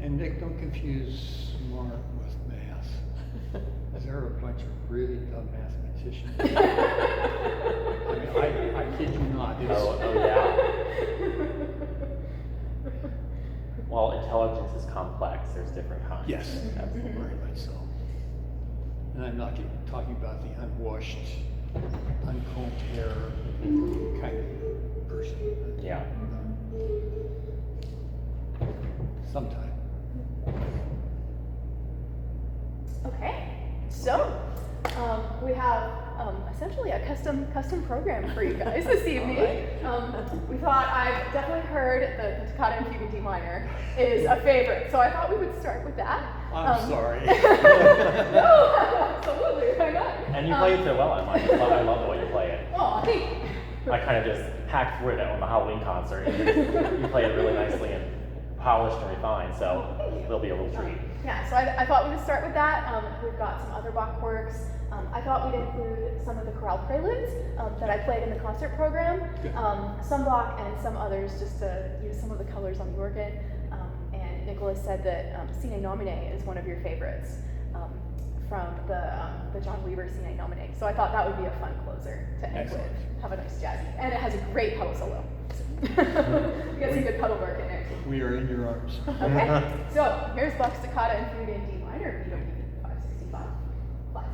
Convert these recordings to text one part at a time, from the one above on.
And Nick, don't confuse smart with math. They're a bunch of really dumb mathematicians. I kid you not. Yeah. Well, intelligence is complex. There's different kinds. Yes, very much so. And I'm not talking about the unwashed, uncombed hair kind of person. Yeah. Sometime. Okay, so we have essentially a custom program for you guys this evening. We thought I've definitely heard the Toccata in Fugue in D minor is a favorite, so I thought we would start with that. I'm sorry. No, absolutely, why not? And you play it so well. I love the way you play it. Oh, thank you. I kind of just hacked through it on the Halloween concert. You play it really nicely and polished and refined, so it'll be a real treat. Yeah, so I thought we would start with that. We've got some other Bach works. I thought we'd include some of the chorale preludes that I played in the concert program. Some Bach and some others, just to use some of the colors on the organ. And Nicholas said that Sine Nomine is one of your favorites from the John Weaver Sine Nomine. So I thought that would be a fun closer to end with. Have a nice jazzy. And it has a great pedal solo. You got some good pedal work in there too. We are in your arms. Okay, so here's Bach's Toccata in Fugue in D minor, BWV 565, classic.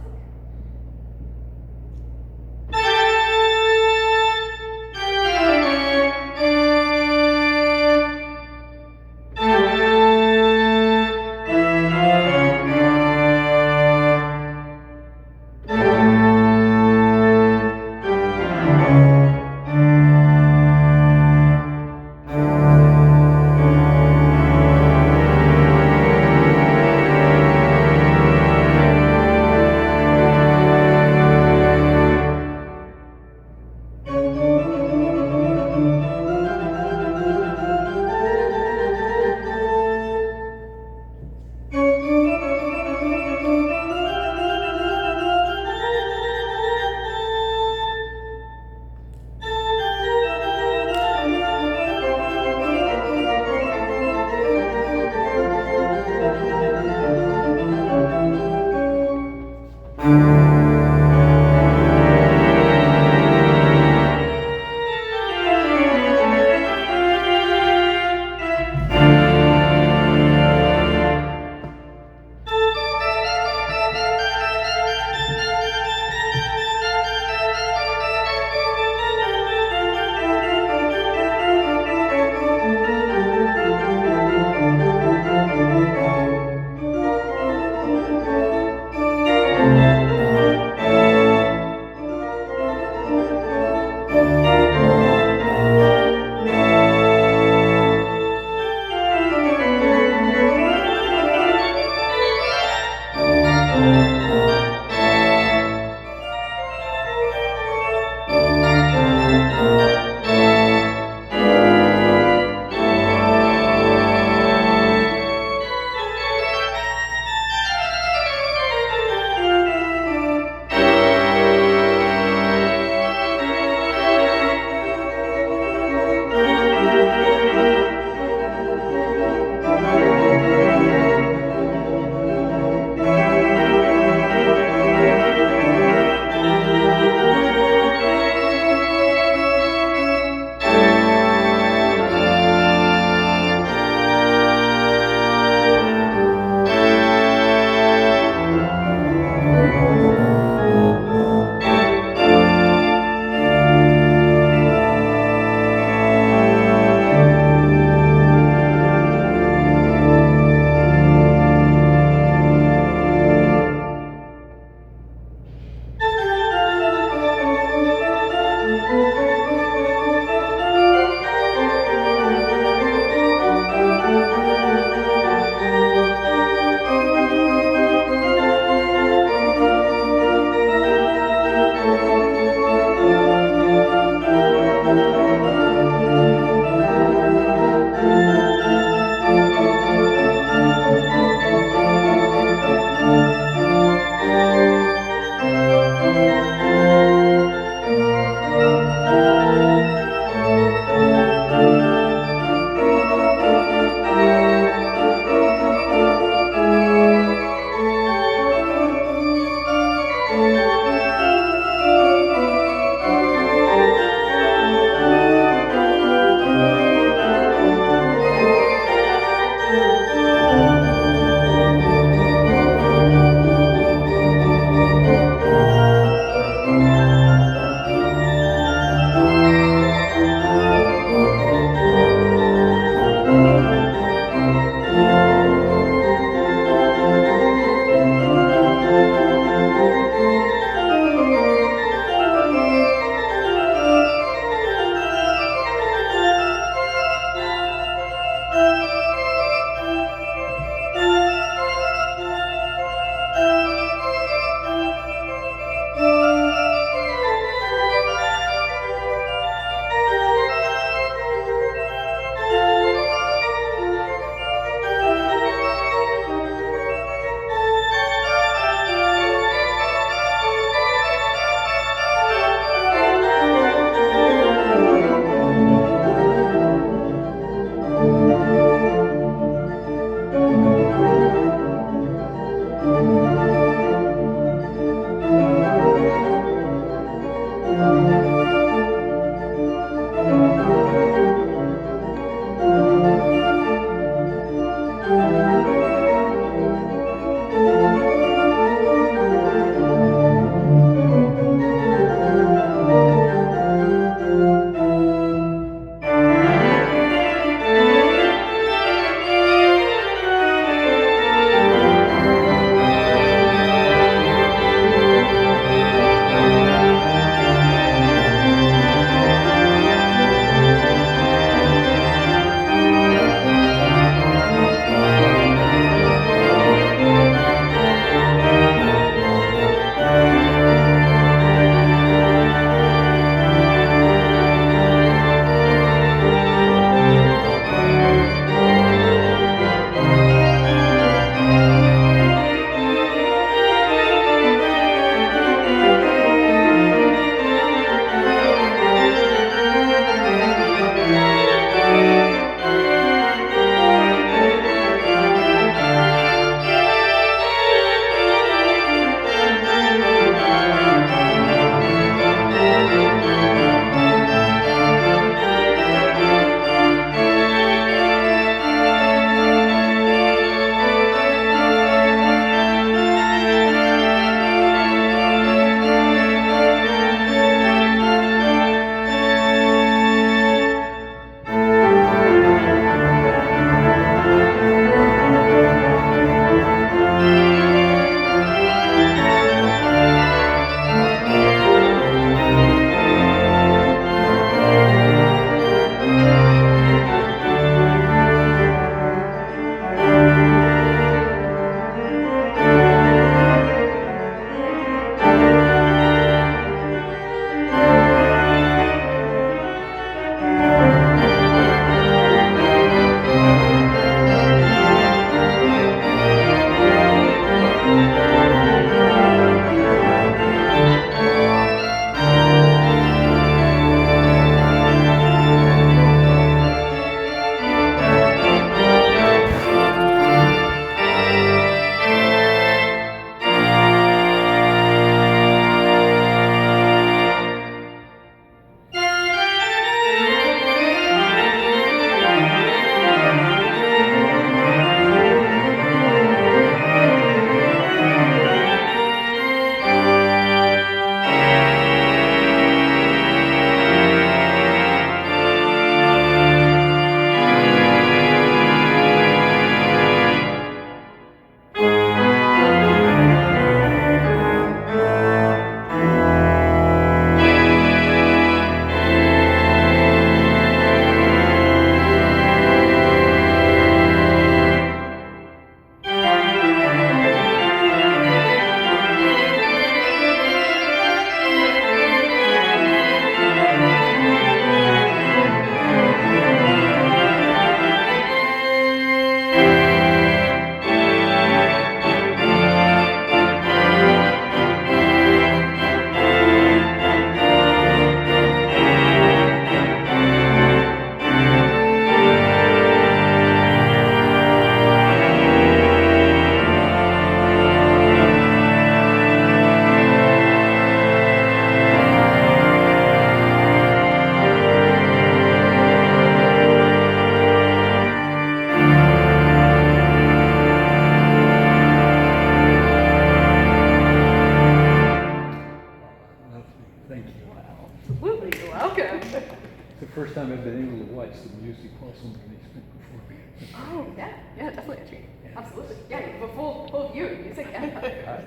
room in the basement before we. Oh, yeah, definitely a treat. Absolutely. Yeah, you have a full view of music and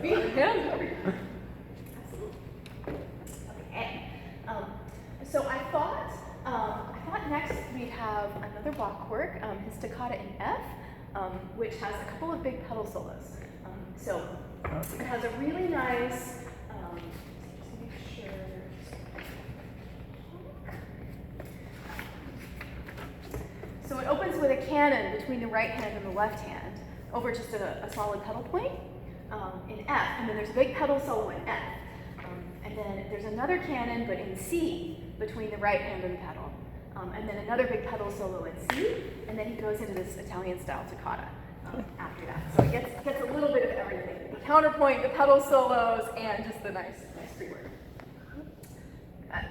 feet and hands, everything. Absolutely. Okay. So I thought next we'd have another Bach work, his Toccata in F, which has a couple of big pedal solos. So it has a really nice, just to make sure. So it opens with a canon between the right hand and the left hand over just a solid pedal point in F, and then there's a big pedal solo in F. And then there's another canon, but in C, between the right hand and the pedal. And then another big pedal solo in C, and then he goes into this Italian-style toccata after that. So it gets a little bit of everything. The counterpoint, the pedal solos, and just the nice free work. Good.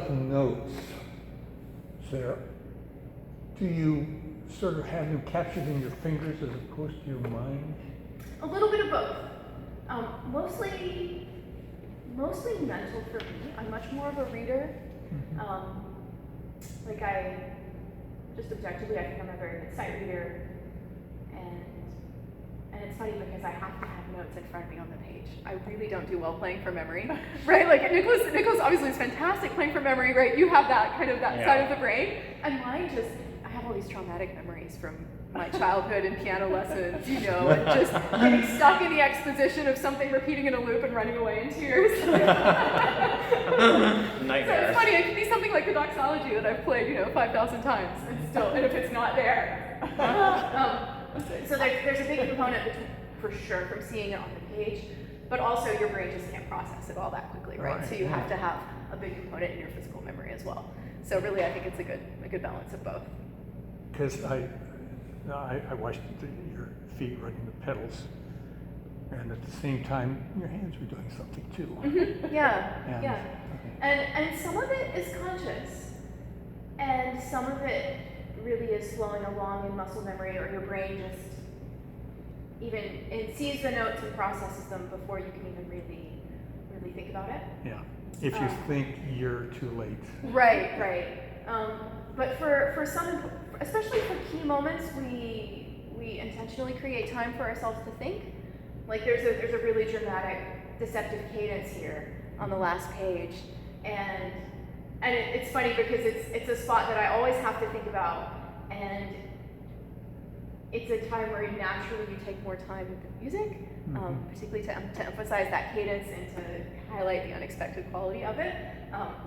about the notes, Sarah, do you sort of have them captured in your fingers as opposed to your mind? A little bit of both. Mostly mental for me. I'm much more of a reader. Like just objectively, I think I'm a very good sight reader, and it's funny because I have to have notes in front of me on the page. I really don't do well playing from memory, right? Like Nicholas obviously is fantastic playing from memory, right? You have that kind of side of the brain, and mine I have all these traumatic memories from my childhood and piano lessons, and just getting stuck in the exposition of something repeating in a loop and running away in tears. Nightmare. So it's funny, it can be something like the doxology that I've played, 5,000 times, and if it's not there. So there's a big component for sure from seeing it on the page, but also your brain just can't process it all that quickly, right? So you have to have a big component in your physical memory as well. So really, I think it's a good balance of both. Because I watched your feet running the pedals, and at the same time, your hands were doing something too. Mm-hmm. Yeah. Okay. And some of it is conscious, and some of it really is flowing along in muscle memory, or your brain just it sees the notes and processes them before you can even really think about it. Yeah. If you think you're too late. Right. But for some, especially for key moments, we intentionally create time for ourselves to think. Like there's a really dramatic, deceptive cadence here on the last page, and it's funny because it's a spot that I always have to think about, and it's a time where naturally you take more time with the music, particularly to emphasize that cadence and to highlight the unexpected quality of it.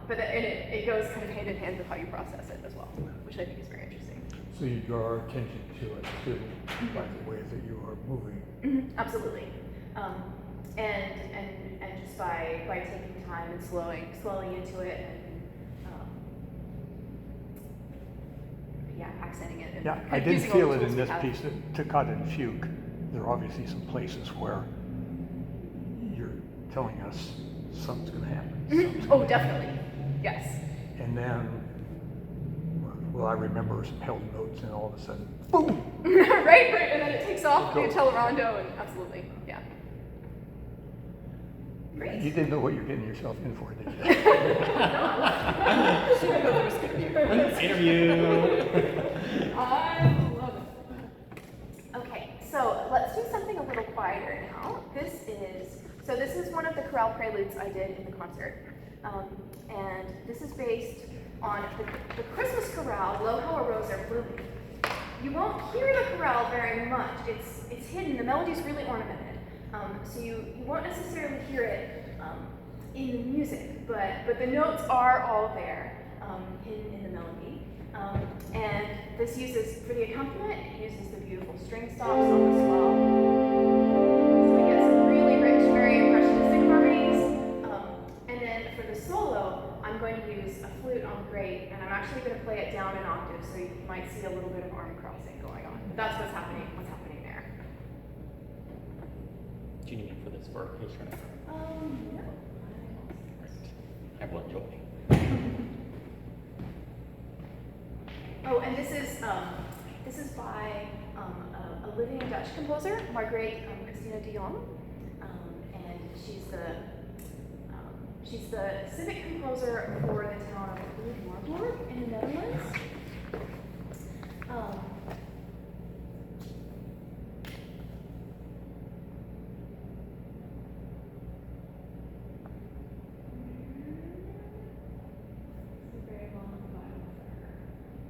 But it goes kind of hand in hand with how you process it as well, which I think is very interesting. So you draw our attention to it too, by the way that you are moving. Absolutely. And just by taking time and slowing into it, and accenting it. And Yeah, kind I of didn't using all feel the it tools in we this have. piece, toccata and fugue. There are obviously some places where you're telling us something's going to happen. Oh, definitely. Yes. And then, well, I remember some held notes, and all of a sudden, boom! right, and then it takes off the accelerando, and absolutely, yeah. Great. You didn't know what you're getting yourself in for, did you? Interview. I love it. Okay, so let's do something a little quieter now. This is one of the chorale preludes I did in the concert. And this is based on the Christmas chorale, Lo How a Rose Are Blooming. You won't hear the chorale very much. It's hidden, the melody's really ornamented. So you won't necessarily hear it in the music, but the notes are all there, hidden in the melody. And this uses, for the accompaniment, it uses the beautiful string stops on the swell. So we get some really rich, very impressionistic harmonies. And then for the solo, I'm going to use a flute on grate, and I'm actually going to play it down an octave, so you might see a little bit of arm crossing going on. But that's what's happening there. Do you need me for this for patron? No. I will enjoy. Oh, and this is by a living Dutch composer, Margrethe Christina de Jong, and she's the civic composer for the town of Marburg in the Netherlands.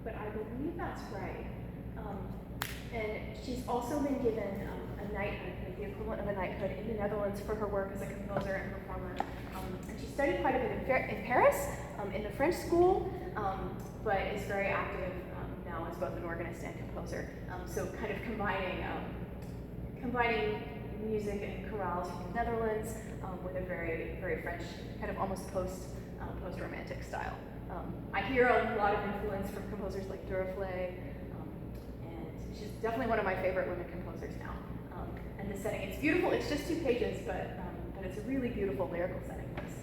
But I believe that's right. And she's also been given a knighthood, the equivalent of a knighthood in the Netherlands for her work as a composer and performer. And she studied quite a bit in Paris, in the French school, but is very active now as both an organist and composer. So kind of combining music and chorales from the Netherlands with a very, very French, kind of almost post-romantic style. I hear a lot of influence from composers like Duraflé, and she's definitely one of my favorite women composers now. And the setting, it's beautiful. It's just 2 pages, but it's a really beautiful lyrical setting. This.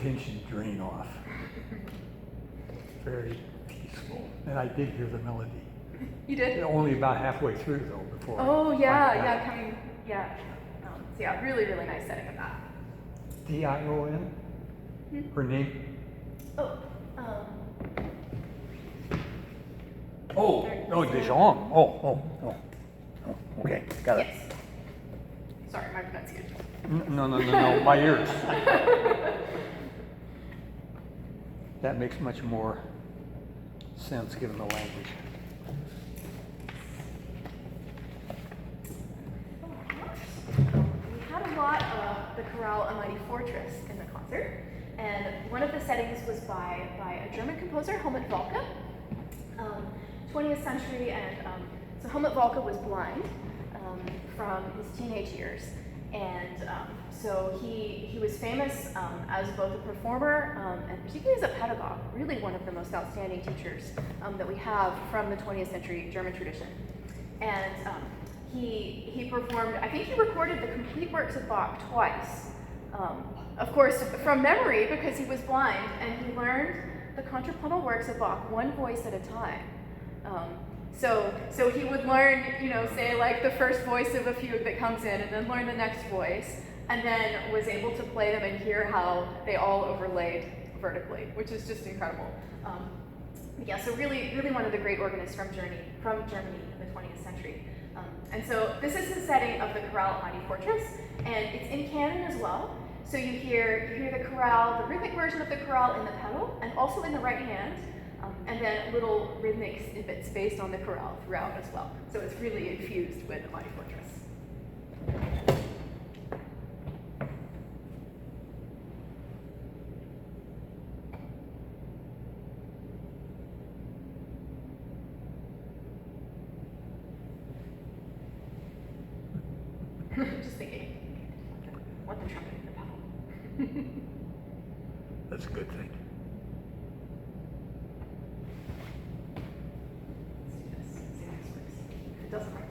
tension drain off. Very peaceful. And I did hear the melody. You did? Only about halfway through though, before. Oh I yeah, got yeah, it. coming, yeah. So yeah, really, really nice setting of that. Dion? Her name? Oh, Oh, Dijon. Oh, okay, got it. yes. Sorry, my pronunciation. No, my ears. That makes much more sense given the language. We had a lot of the chorale A Mighty Fortress in the concert, and one of the settings was by a German composer, Helmut Walke, 20th century, and so Helmut Walke was blind from his teenage years, and so he was famous as both a performer and particularly as a pedagogue, really one of the most outstanding teachers that we have from the 20th century German tradition. And he performed, I think he recorded the complete works of Bach twice. Of course, from memory because he was blind, and he learned the contrapuntal works of Bach one voice at a time. So he would learn, say like the first voice of a fugue that comes in, and then learn the next voice, and then was able to play them and hear how they all overlaid vertically, which is just incredible. Yeah, so really, really one of the great organists from Germany in the 20th century. And so this is the setting of the chorale Mighty Fortress, and it's in canon as well. So you hear the chorale, the rhythmic version of the chorale in the pedal, and also in the right hand, and then little rhythmic snippets based on the chorale throughout as well. So it's really infused with the Mighty Fortress. Just thinking, want the trumpet in the pedal. That's a good thing. Let's do this, see if this works. It doesn't work.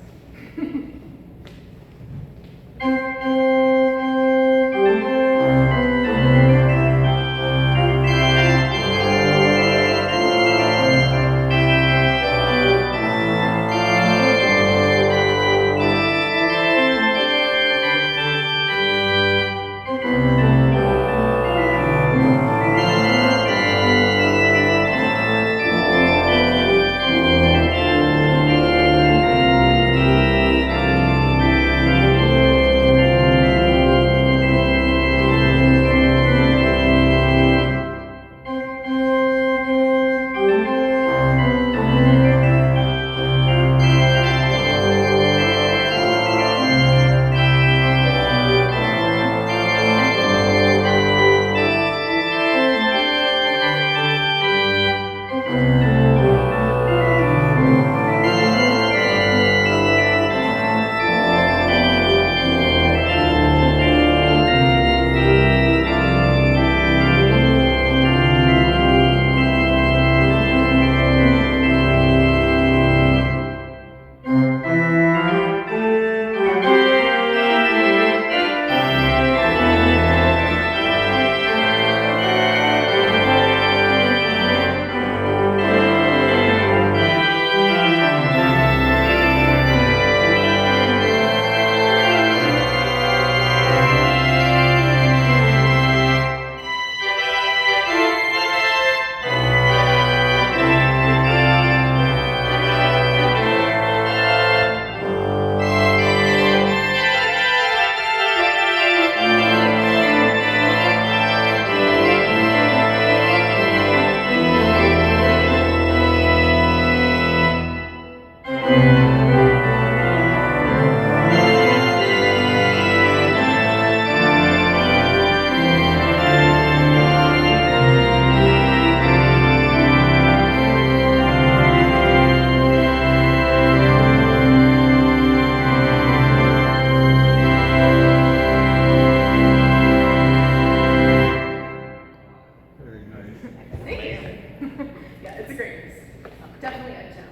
Definitely a gem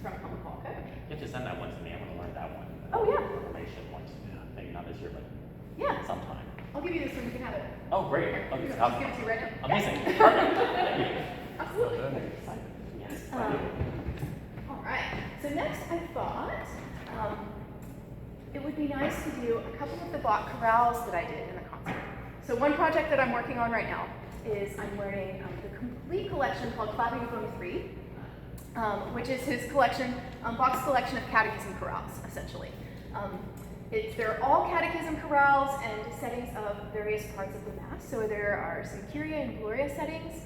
from Helmut Walke. You have to send that one to me. I want to learn that one. Oh, yeah. Information once. Maybe not this year, but Yeah. sometime. I'll give you this one, you can have it. Oh, great. Here, Okay, I'll just give it to you right now. amazing. Perfect. Thank you. Absolutely. Yes. All right. So next, I thought it would be nice to do a couple of the Bach chorales that I did in the concert. So one project that I'm working on right now is I'm learning the complete collection called Clapping of Bone 3, which is his collection, Bach's collection of catechism chorales, essentially. They're all catechism chorales and settings of various parts of the Mass. So there are some Kyrie and Gloria settings,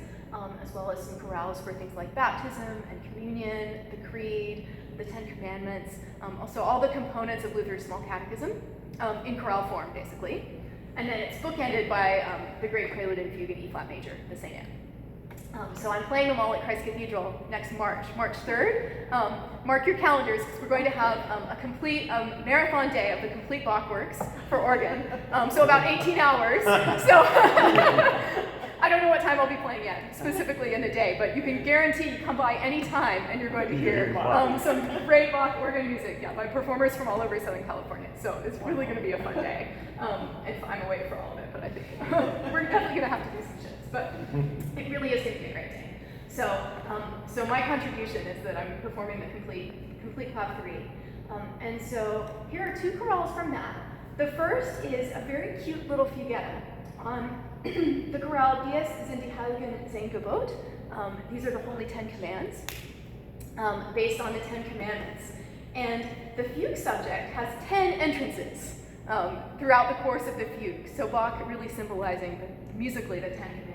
as well as some chorales for things like baptism and communion, the Creed, the Ten Commandments, also all the components of Luther's Small Catechism in chorale form, basically. And then it's bookended by the Great Prelude and Fugue in E-flat major, the St. Anne. So I'm playing them all at Christ Cathedral next March 3rd. Mark your calendars, because we're going to have a complete marathon day of the complete Bach works for organ. So about 18 hours. So I don't know what time I'll be playing yet, specifically in the day, but you can guarantee come by any time and you're going to hear some great Bach organ music, by performers from all over Southern California. So it's really going to be a fun day. If I'm away for all of it, but I think we're definitely going to have to do some shifts. But it really is going to be a great day. So, so my contribution is that I'm performing the complete Clap 3. And so here are two chorales from that. The first is a very cute little fuguetta on the chorale Dies sind die Heiligen Zehn Gebot. These are the Holy Ten Commands, based on the Ten Commandments. And the fugue subject has 10 entrances throughout the course of the fugue. So Bach really symbolizing musically the Ten Commandments.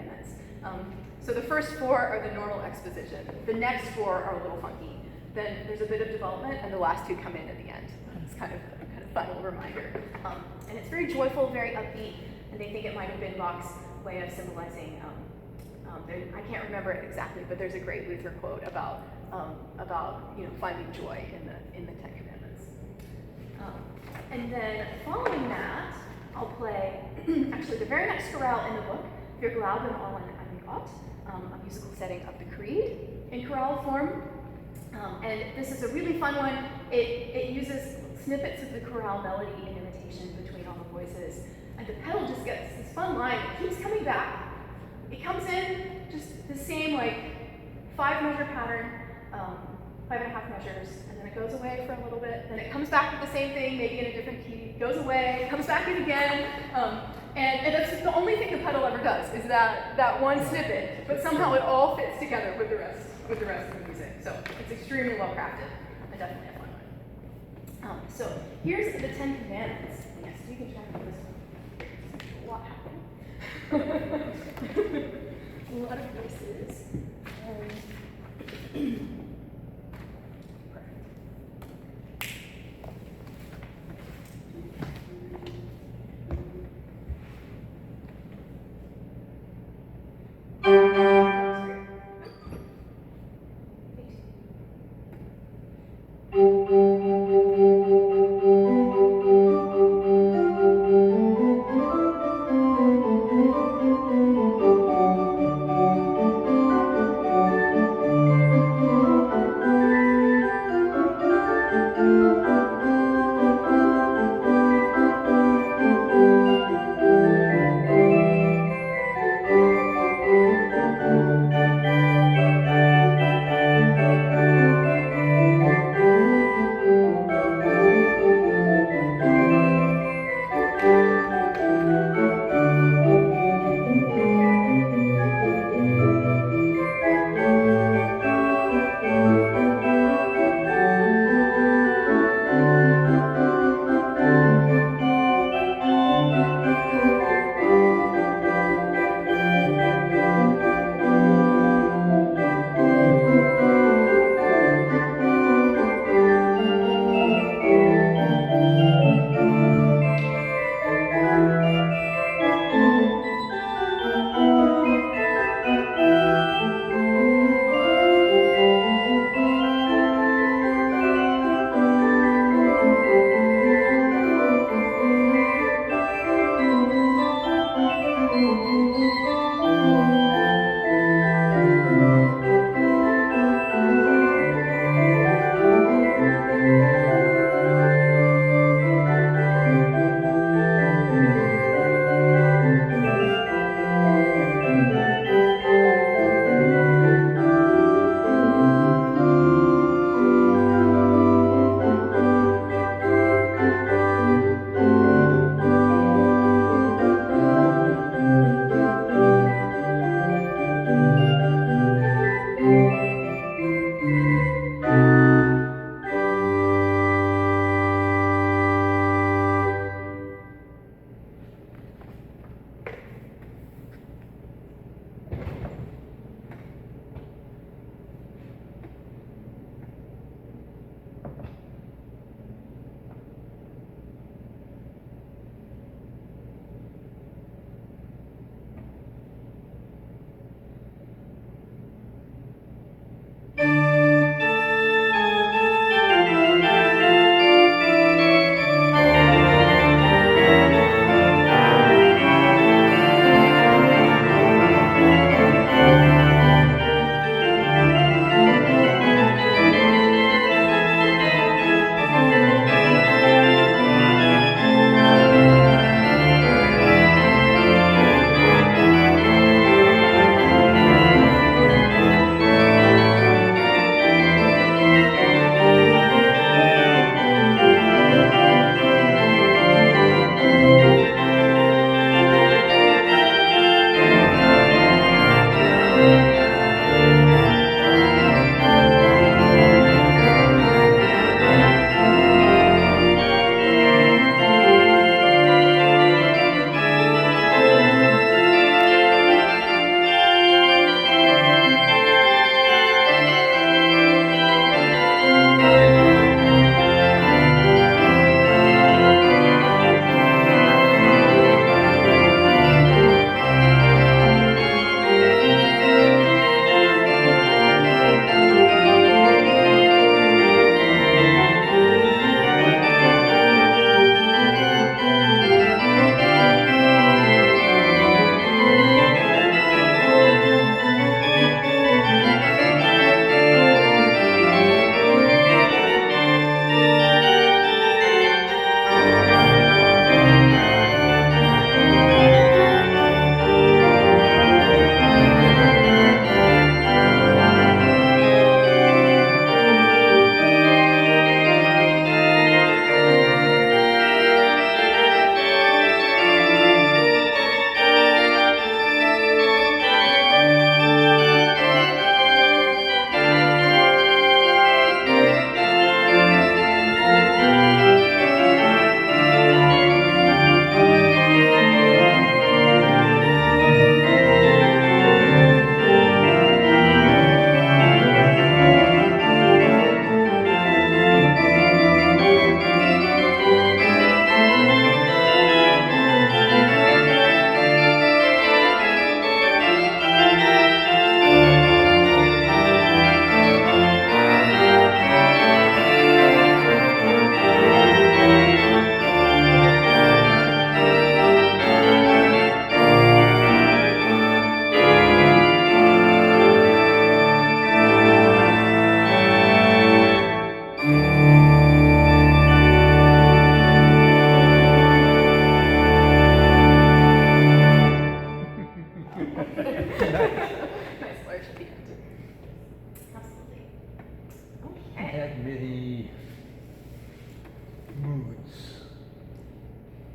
So the first 4 are the normal exposition. The next 4 are a little funky. Then there's a bit of development, and the last 2 come in at the end. It's kind of a fun little reminder. And it's very joyful, very upbeat, and they think it might have been Bach's way of symbolizing. I can't remember it exactly, but there's a great Luther quote about finding joy in the Ten Commandments. And then following that, I'll play actually the very next chorale in the book, Wir glauben an einen Gott, a musical setting of the Creed in chorale form. And this is a really fun one. It uses snippets of the chorale melody in imitation between all the voices. And the pedal just gets this fun line. It keeps coming back. It comes in just the same 5-measure pattern, 5.5 measures, and then it goes away for a little bit. Then it comes back with the same thing, maybe in a different key, goes away, comes back in again. And that's the only thing the pedal ever does, is that one snippet, but somehow it all fits together with the rest of the music. So it's extremely well crafted and definitely a fun one. So here's the Ten Commandments. Yes, you can check this one. A lot happening. A lot of voices.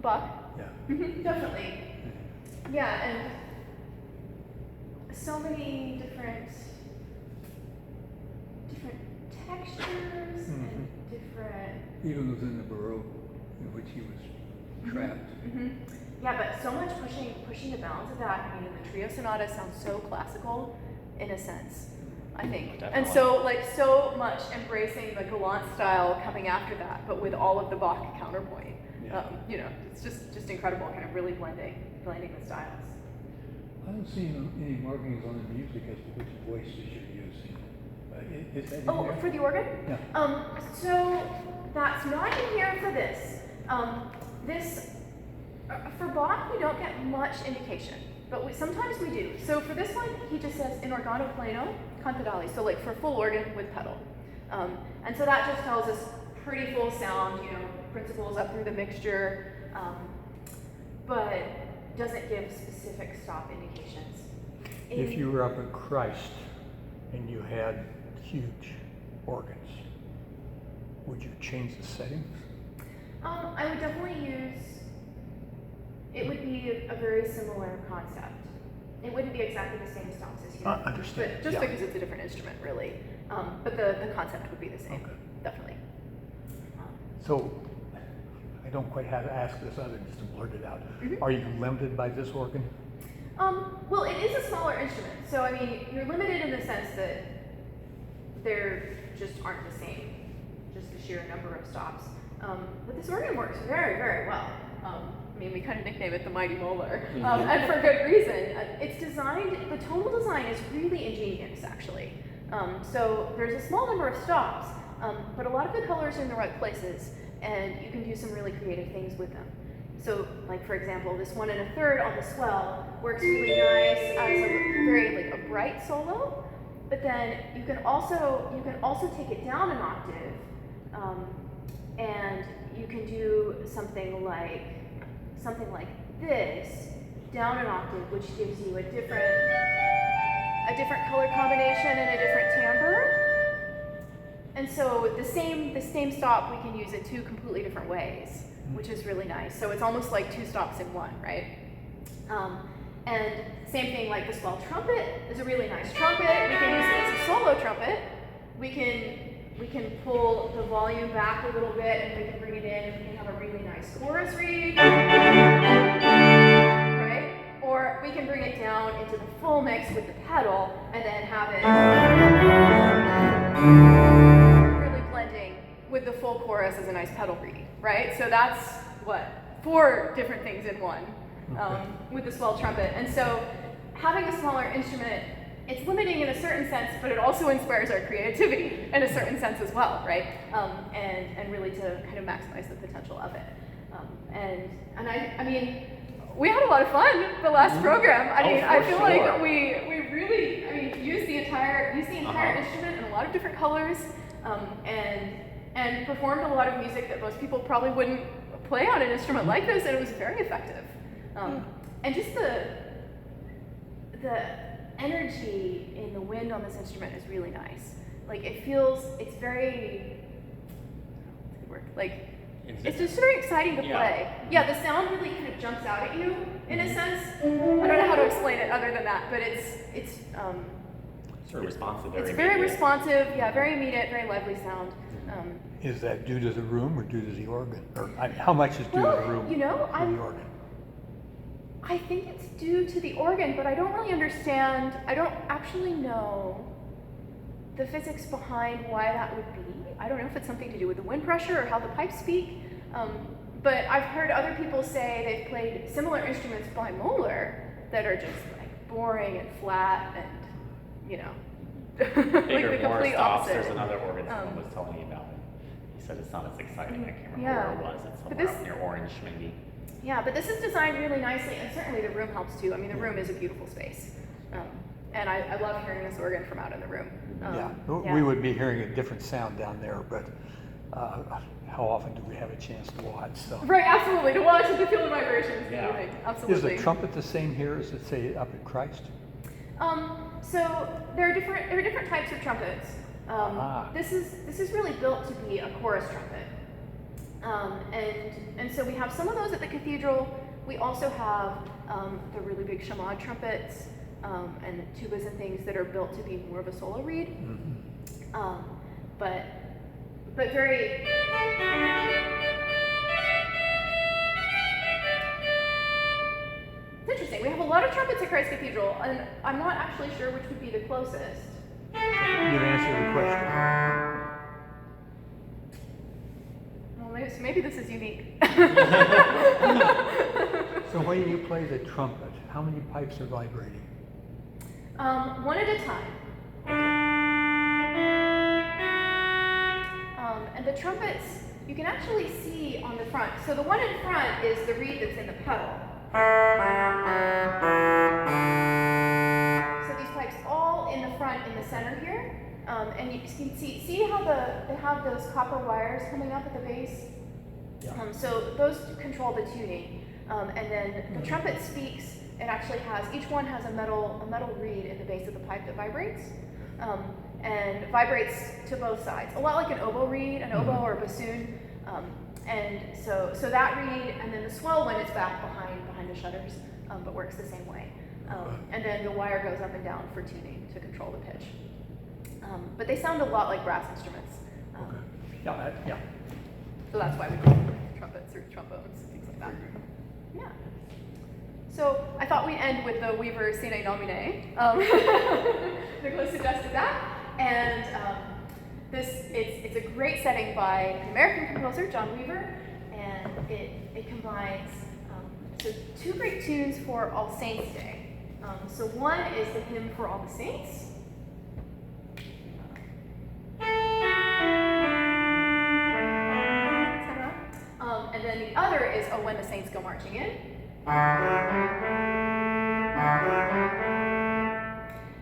Bach? Yeah. Definitely. Yeah, and so many different textures and different. Even within the Baroque in which he was trapped. Yeah, but so much pushing the bounds of that. I mean, the trio sonata sounds so classical, in a sense, I think, Definitely. and so so much embracing the Galant style coming after that, but with all of the Bach counterpoint. Yeah. You know, it's just incredible, kind of really blending the styles. I don't see any markings on the music as to which voices you're using. Is that in Oh, there? for the organ? Yeah. So that's not in here for this. For Bach, we don't get much indication, but sometimes we do. So for this one, he just says in organo pleno, cantadali, so like for full organ with pedal. And so that just tells us pretty full sound, you know, principles up through the mixture, but doesn't give specific stop indications. If you were up at Christ and you had huge organs, would you change the settings? I would definitely use, it would be a very similar concept. It wouldn't be exactly the same stops as here. Understand. But just Yeah. because it's a different instrument, really. But the concept would be the same, Okay. definitely. So, I don't quite have to ask this other than just to blurt it out. Mhm. Are you limited by this organ? Well, it is a smaller instrument, so I mean, you're limited in the sense that there just aren't the same, just the sheer number of stops. But this organ works very, very well. I mean, we kind of nickname it the Mighty Molar, and for good reason. It's designed, the tonal design is really ingenious, actually. So there's a small number of stops, but a lot of the colors are in the right places, and you can do some really creative things with them. So, like for example, this 1 1/3 on the swell works really nice as a very a bright solo, but then you can also take it down an octave, and you can do something like this down an octave, which gives you a different color combination and a different timbre. And so the same stop we can use it 2 completely different ways, which is really nice. So it's almost like 2 stops in one, right? And same thing, like the swell trumpet is a really nice trumpet. We can use it as a solo trumpet. We can pull the volume back a little bit and we can bring it in and we can have a really nice chorus read, right? Or we can bring it down into the full mix with the pedal and then have it really blending with the full chorus as a nice pedal read, right? So that's 4 different things in one with the swell trumpet. And so having a smaller instrument, it's limiting in a certain sense, but it also inspires our creativity in a certain sense as well, right? And really to kind of maximize the potential of it. And I mean, we had a lot of fun the last program. I mean, I feel like we really used the entire instrument in a lot of different colors, and performed a lot of music that most people probably wouldn't play on an instrument like this, and it was very effective. And just the energy in the wind on this instrument is really nice. Like it's very, what's a good word? Like, it's just very exciting to play. Yeah, the sound really kind of jumps out at you in a sense. I don't know how to explain it other than that, but it's Sort of responsive. it's very responsive, yeah, very immediate, very lively sound. Is that due to the room or due to the organ? Or how much is due to the room you know, or the organ? I think it's due to the organ, but I don't really understand. I don't actually know the physics behind why that would be. I don't know if it's something to do with the wind pressure or how the pipes speak. But I've heard other people say they've played similar instruments by Moeller that are just like boring and flat and, you know, like Bigger, the more complete stops. opposite. There's another organ someone was telling me about. He said it's not as exciting. I can't remember Yeah. where it was. It's But somewhere this- up near Orange, maybe. Yeah, but this is designed really nicely, and certainly the room helps too. I mean, the room is a beautiful space. And I love hearing this organ from out in the room. We would be hearing a different sound down there, but how often do we have a chance to watch? So. Right, absolutely. To watch and to feel the vibrations. Yeah. Absolutely. Is the trumpet the same here as it say up at Christ? So there are different types of trumpets. This is really built to be a chorus trumpet. And so we have some of those at the cathedral. We also have the really big chamade trumpets and tubas and things that are built to be more of a solo reed. Mm-hmm. But very. It's interesting. We have a lot of trumpets at Christ Cathedral, and I'm not actually sure which would be the closest. You've answered the question. Well, maybe this is unique. So when you play the trumpet, how many pipes are vibrating? One at a time. And the trumpets, you can actually see on the front. So the one in front is the reed that's in the pedal. So these pipes all in the front in the center here. And you can see how they have those copper wires coming up at the base? Yeah. So those control the tuning. And then the trumpet speaks. It actually has, each one has a metal reed in the base of the pipe that vibrates. And vibrates to both sides. A lot like an oboe reed, an oboe or a bassoon. And so that reed, and then the swell one is back behind the shutters, but works the same way. And then the wire goes up and down for tuning to control the pitch. But they sound a lot like brass instruments. Okay. Yeah. So that's why we call them trumpets or trombones, things like that. Yeah. So I thought we'd end with the Weaver Sine Nomine. Nicholas suggested that. And it's a great setting by an American composer, John Weaver, and it combines so two great tunes for All Saints' Day. So one is the hymn for all the saints. And then the other is Oh When the Saints Go Marching In.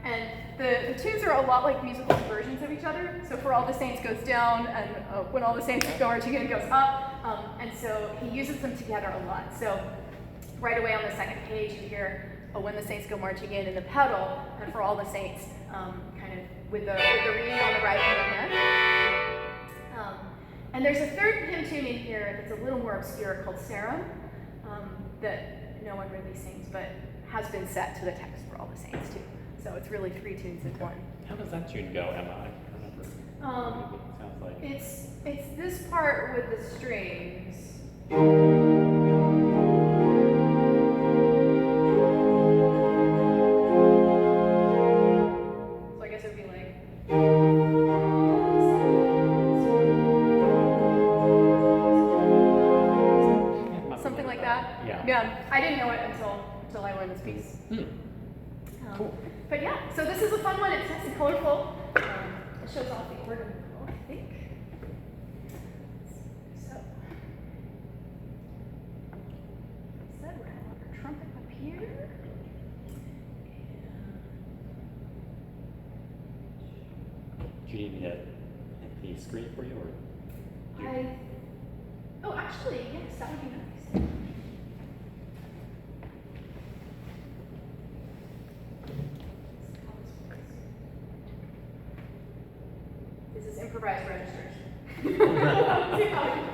And the tunes are a lot like musical versions of each other. So For All the Saints goes down, and When All the Saints Go Marching In goes up. And so he uses them together a lot. So right away on the second page you hear Oh When the Saints Go Marching In the pedal, and For All the Saints kind of with the reed on the right hand. And there's a third hymn tune in here that's a little more obscure called Sarum, that no one really sings, but has been set to the text for All the Saints too. So it's really three tunes in one. How does that tune go, Emma? I can't remember. What it sounds like. It's this part with the strings. So I guess it would be like. Something like that. Yeah. I didn't know it until I learned this piece. Cool. But yeah, so this is a fun one. It's nice and colorful. It shows off the organ, I think. So, said we're gonna have our trumpet up here. Do you need me to hit the screen for you, or? Oh, actually, yes, that would be nice. This is improvised registers. See how it-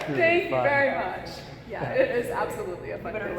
accurate. Thank you fun. very much. Yeah, it is absolutely a fun place.